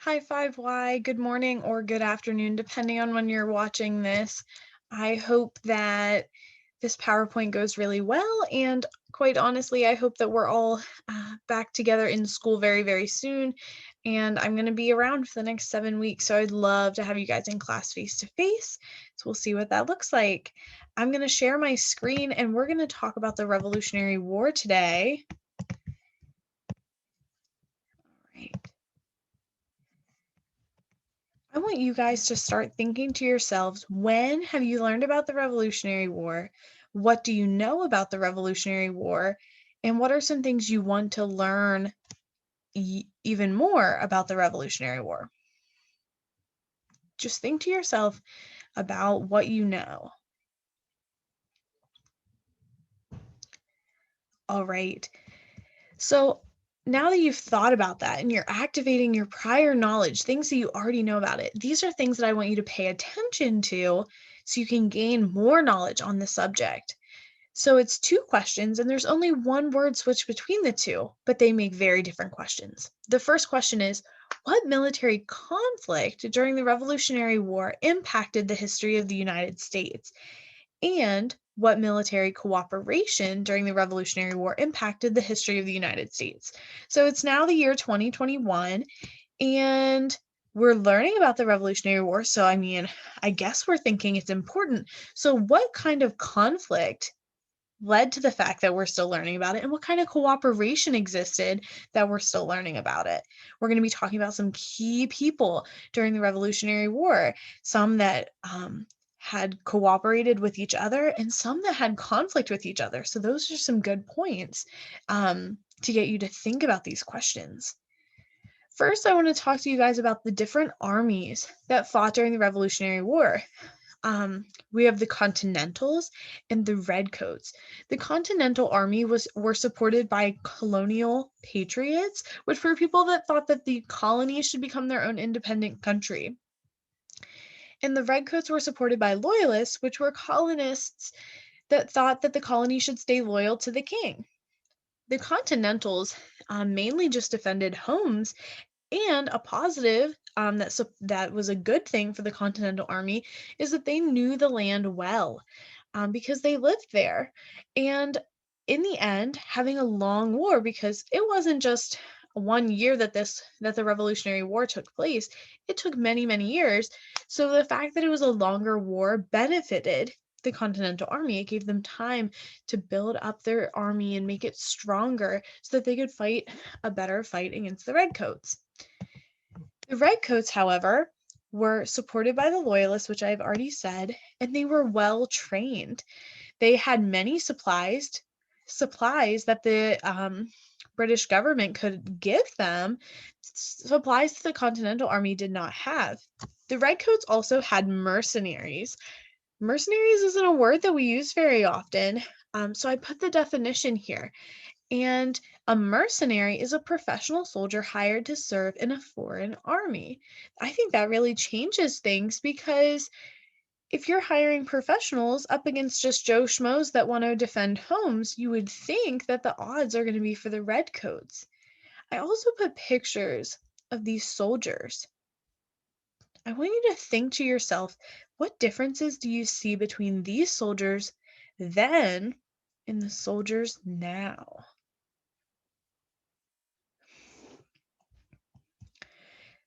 Hi 5Y, good morning or good afternoon, depending on when you're watching this. I hope that this PowerPoint goes really well, and quite honestly, I hope that we're all back together in school very, very soon. And I'm going to be around for the next 7 weeks, so I'd love to have you guys in class face to face. So we'll see what that looks like. I'm going to share my screen, and we're going to talk about the Revolutionary War today. All right. I want you guys to start thinking to yourselves, when have you learned about the Revolutionary War? What do you know about the Revolutionary War? And what are some things you want to learn even more about the Revolutionary War? Just think to yourself about what you know. All right. So now that you've thought about that and you're activating your prior knowledge, things that you already know about it, these are things that I want you to pay attention to so you can gain more knowledge on the subject. So it's two questions, and there's only one word switch between the two, but they make very different questions. The first question is, what military conflict during the Revolutionary War impacted the history of the United States? And what military cooperation during the Revolutionary War impacted the history of the United States? So it's now the year 2021, and we're learning about the Revolutionary War. So, I guess we're thinking it's important. So, what kind of conflict led to the fact that we're still learning about it, and what kind of cooperation existed that we're still learning about it? We're going to be talking about some key people during the Revolutionary War, some that had cooperated with each other and some that had conflict with each other. So those are some good points to get you to think about these questions. First, I want to talk to you guys about the different armies that fought during the Revolutionary War. We have the Continentals and the Redcoats. The Continental Army were supported by colonial patriots, which were people that thought that the colonies should become their own independent country. And the Redcoats were supported by loyalists, which were colonists that thought that the colony should stay loyal to the king. The Continentals mainly just defended homes, and a positive that was a good thing for the Continental Army is that they knew the land well because they lived there. And in the end, having a long war, because it wasn't just 1 year that the Revolutionary War took place, it took many, many years. So the fact that it was a longer war benefited the Continental Army. It gave them time to build up their army and make it stronger so that they could fight a better fight against the Redcoats. The Redcoats, however, were supported by the Loyalists, which I've already said, and they were well trained. They had many supplies that the British government could give them, supplies that the Continental Army did not have. The Redcoats also had mercenaries. Mercenaries isn't a word that we use very often, so I put the definition here. And a mercenary is a professional soldier hired to serve in a foreign army. I think that really changes things, because if you're hiring professionals up against just Joe Schmoes that want to defend homes, you would think that the odds are going to be for the Redcoats. I also put pictures of these soldiers. I want you to think to yourself, what differences do you see between these soldiers then and the soldiers now?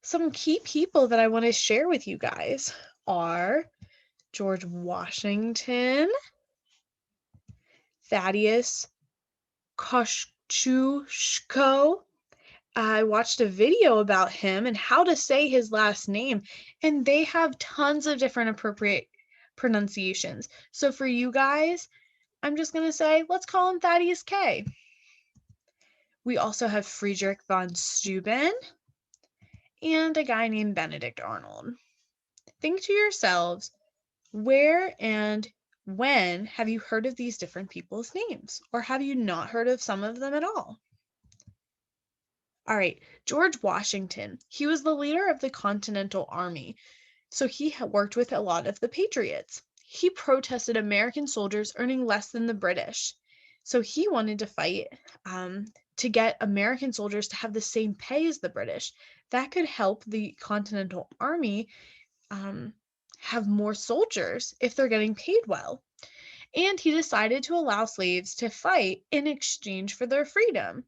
Some key people that I want to share with you guys are George Washington, Thaddeus Kosciuszko. I watched a video about him and how to say his last name, and they have tons of different appropriate pronunciations. So for you guys, I'm just going to say, let's call him Thaddeus K. We also have Friedrich von Steuben and a guy named Benedict Arnold. Think to yourselves, where and when have you heard of these different people's names? Or have you not heard of some of them at all? All right, George Washington. He was the leader of the Continental Army, so he worked with a lot of the patriots. He protested American soldiers earning less than the British. So he wanted to fight to get American soldiers to have the same pay as the British. That could help the Continental Army um, have more soldiers if they're getting paid well. And he decided to allow slaves to fight in exchange for their freedom.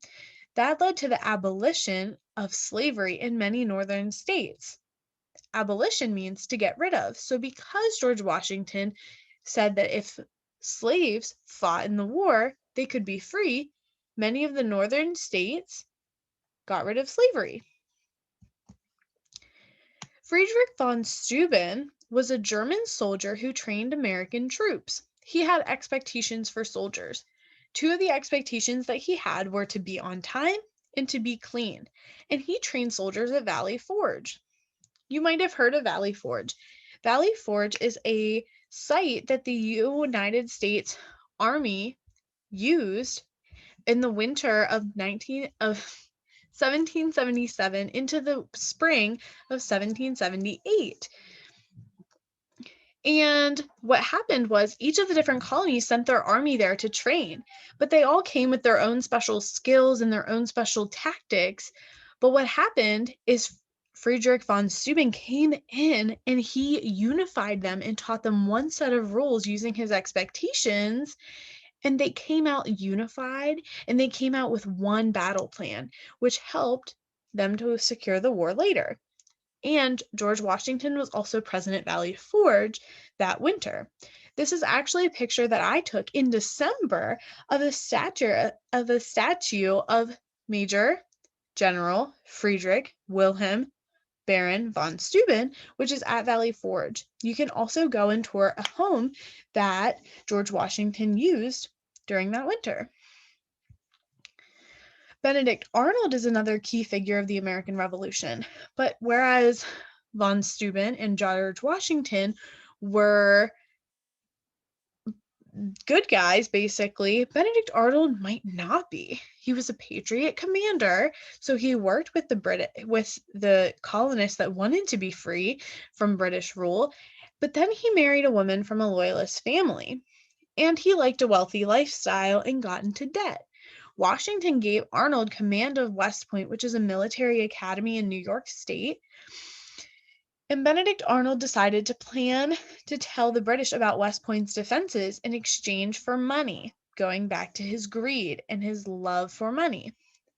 That led to the abolition of slavery in many northern states. Abolition means to get rid of. So, because George Washington said that if slaves fought in the war, they could be free, many of the northern states got rid of slavery. Friedrich von Steuben was a German soldier who trained American troops. He had expectations for soldiers. Two of the expectations that he had were to be on time and to be clean, and he trained soldiers at Valley Forge. You might have heard of Valley Forge. Valley Forge is a site that the United States Army used in the winter of 1777 into the spring of 1778. And what happened was each of the different colonies sent their army there to train, but they all came with their own special skills and their own special tactics. But what happened is Friedrich von Steuben came in and he unified them and taught them one set of rules using his expectations. And they came out unified and they came out with one battle plan, which helped them to secure the war later. And George Washington was also present at Valley Forge that winter. This is actually a picture that I took in December of a statue of Major General Friedrich Wilhelm Baron von Steuben, which is at Valley Forge. You can also go and tour a home that George Washington used during that winter. Benedict Arnold is another key figure of the American Revolution, but whereas von Steuben and George Washington were good guys, basically, Benedict Arnold might not be. He was a patriot commander, so he worked with the colonists that wanted to be free from British rule, but then he married a woman from a loyalist family, and he liked a wealthy lifestyle and got into debt. Washington gave Arnold command of West Point, which is a military academy in New York State. And Benedict Arnold decided to plan to tell the British about West Point's defenses in exchange for money, going back to his greed and his love for money.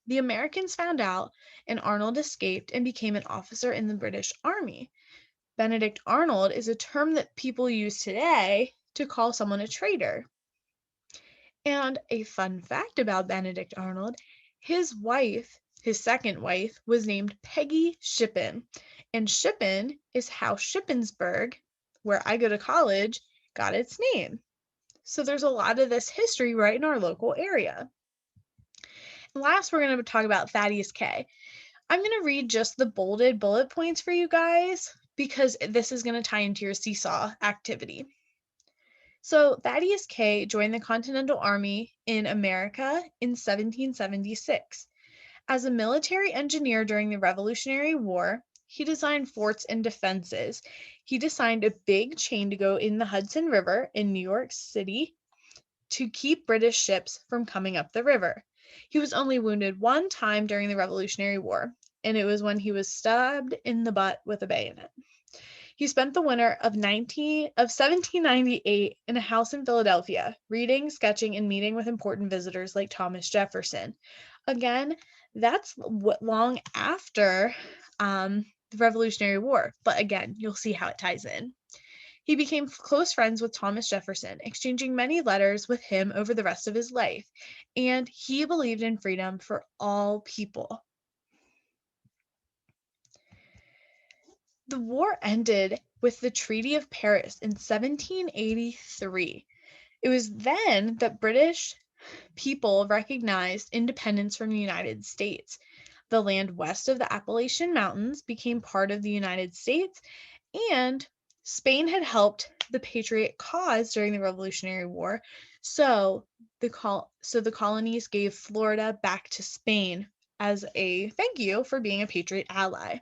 The Americans found out, and Arnold escaped and became an officer in the British Army. Benedict Arnold is a term that people use today to call someone a traitor. And a fun fact about Benedict Arnold, his second wife, was named Peggy Shippen. And Shippen is how Shippensburg, where I go to college, got its name. So there's a lot of this history right in our local area. And last, we're going to talk about Thaddeus K. I'm going to read just the bolded bullet points for you guys because this is going to tie into your Seesaw activity. So Thaddeus K joined the Continental Army in America in 1776. As a military engineer during the Revolutionary War, he designed forts and defenses. He designed a big chain to go in the Hudson River in New York City to keep British ships from coming up the river. He was only wounded one time during the Revolutionary War, and it was when he was stabbed in the butt with a bayonet. He spent the winter of 1798 in a house in Philadelphia, reading, sketching, and meeting with important visitors like Thomas Jefferson. Again, that's long after the Revolutionary War, but again, you'll see how it ties in. He became close friends with Thomas Jefferson, exchanging many letters with him over the rest of his life, and he believed in freedom for all people. The war ended with the Treaty of Paris in 1783. It was then that British people recognized independence from the United States. The land west of the Appalachian Mountains became part of the United States, and Spain had helped the Patriot cause during the Revolutionary War. So the colonies gave Florida back to Spain as a thank you for being a Patriot ally.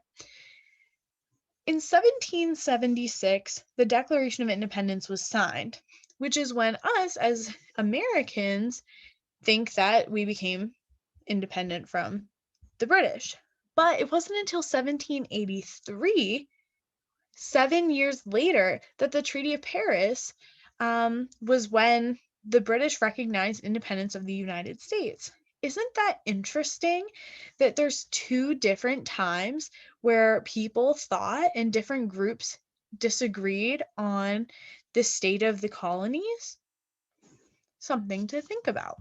In 1776, the Declaration of Independence was signed, which is when us as Americans think that we became independent from the British. But it wasn't until 1783, 7 years later, that the Treaty of Paris was when the British recognized independence of the United States. Isn't that interesting that there's two different times where people thought and different groups disagreed on the state of the colonies? Something to think about.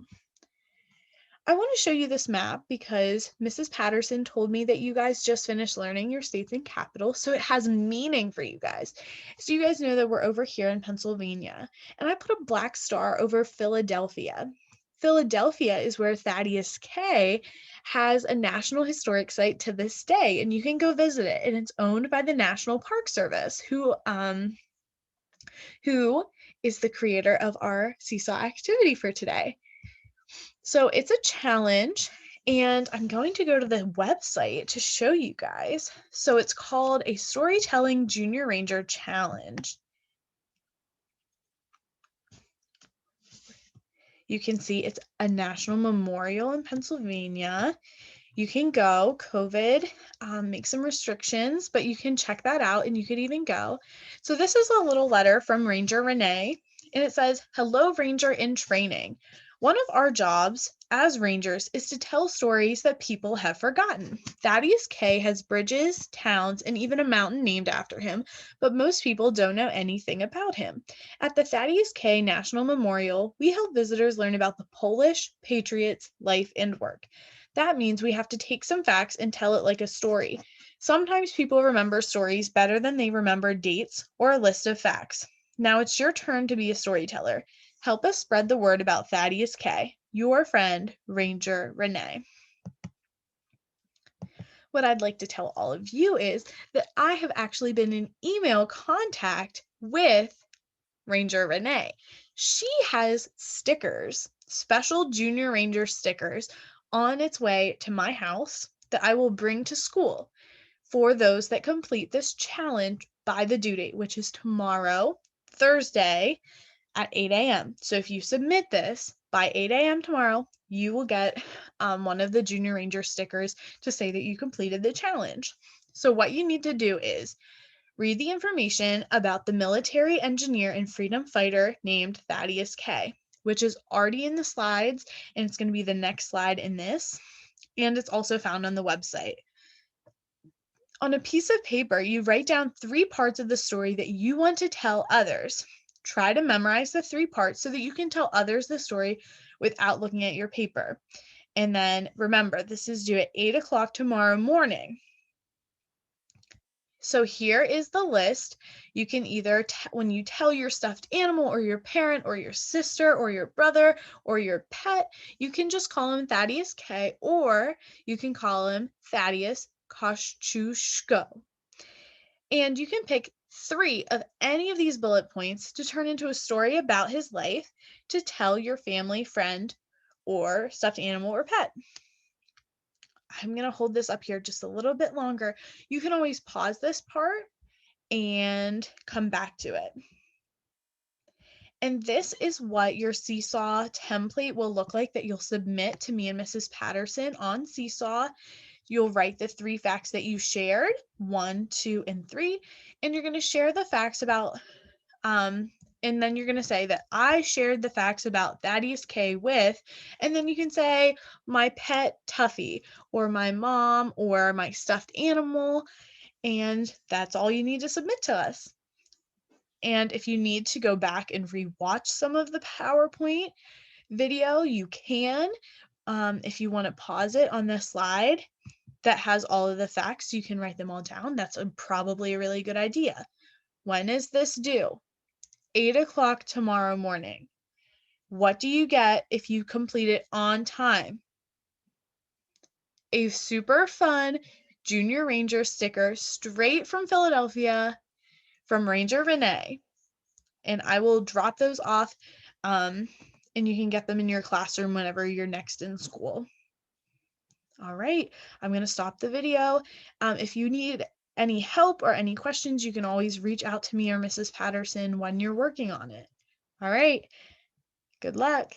I want to show you this map because Mrs. Patterson told me that you guys just finished learning your states and capitals, so it has meaning for you guys. So you guys know that we're over here in Pennsylvania, and I put a black star over Philadelphia. Philadelphia is where Thaddeus Cay has a National Historic Site to this day, and you can go visit it, and it's owned by the National Park Service, who is the creator of our Seesaw activity for today. So it's a challenge, and I'm going to go to the website to show you guys. So it's called a Storytelling Junior Ranger Challenge. You can see it's a national memorial in Pennsylvania. You can go. COVID make some restrictions, but you can check that out and you could even go. So this is a little letter from Ranger Renee, and it says, "Hello, Ranger in training. One of our jobs as Rangers is to tell stories that people have forgotten. Thaddeus Cay has bridges, towns, and even a mountain named after him, but most people don't know anything about him. At the Thaddeus Cay National Memorial, we help visitors learn about the Polish patriots' life and work. That means we have to take some facts and tell it like a story. Sometimes people remember stories better than they remember dates or a list of facts. Now it's your turn to be a storyteller. Help us spread the word about Thaddeus Cay. Your friend, Ranger Renee." What I'd like to tell all of you is that I have actually been in email contact with Ranger Renee. She has stickers, special Junior Ranger stickers, on its way to my house that I will bring to school for those that complete this challenge by the due date, which is tomorrow, Thursday, at 8 a.m. So if you submit this by 8 a.m. tomorrow, you will get one of the Junior Ranger stickers to say that you completed the challenge. So what you need to do is read the information about the military engineer and freedom fighter named Thaddeus Cay, which is already in the slides, and it's going to be the next slide in this, and it's also found on the website. On a piece of paper, you write down 3 parts of the story that you want to tell others. Try to memorize the 3 parts so that you can tell others the story without looking at your paper. And then remember, this is due at 8 o'clock tomorrow morning. So here is the list. You can either, when you tell your stuffed animal or your parent or your sister or your brother or your pet, you can just call him Thaddeus Cay, or you can call him Thaddeus Kosciuszko. And you can pick 3 of any of these bullet points to turn into a story about his life to tell your family, friend, or stuffed animal or pet. I'm going to hold this up here just a little bit longer. You can always pause this part and come back to it. And this is what your Seesaw template will look like that you'll submit to me and Mrs. Patterson on Seesaw. You'll write the 3 facts that you shared, 1, 2, and 3, and you're going to share the facts about, and then you're going to say that I shared the facts about Thaddeus Cay with, and then you can say my pet Tuffy, or my mom, or my stuffed animal, and that's all you need to submit to us. And if you need to go back and rewatch some of the PowerPoint video, you can. If you want to pause it on the slide that has all of the facts, you can write them all down. That's probably a really good idea. When is this due? 8 o'clock tomorrow morning. What do you get if you complete it on time? A super fun Junior Ranger sticker straight from Philadelphia from Ranger Renee. And I will drop those off, and you can get them in your classroom whenever you're next in school. All right, I'm going to stop the video. If you need any help or any questions, you can always reach out to me or Mrs. Patterson when you're working on it. All right, good luck.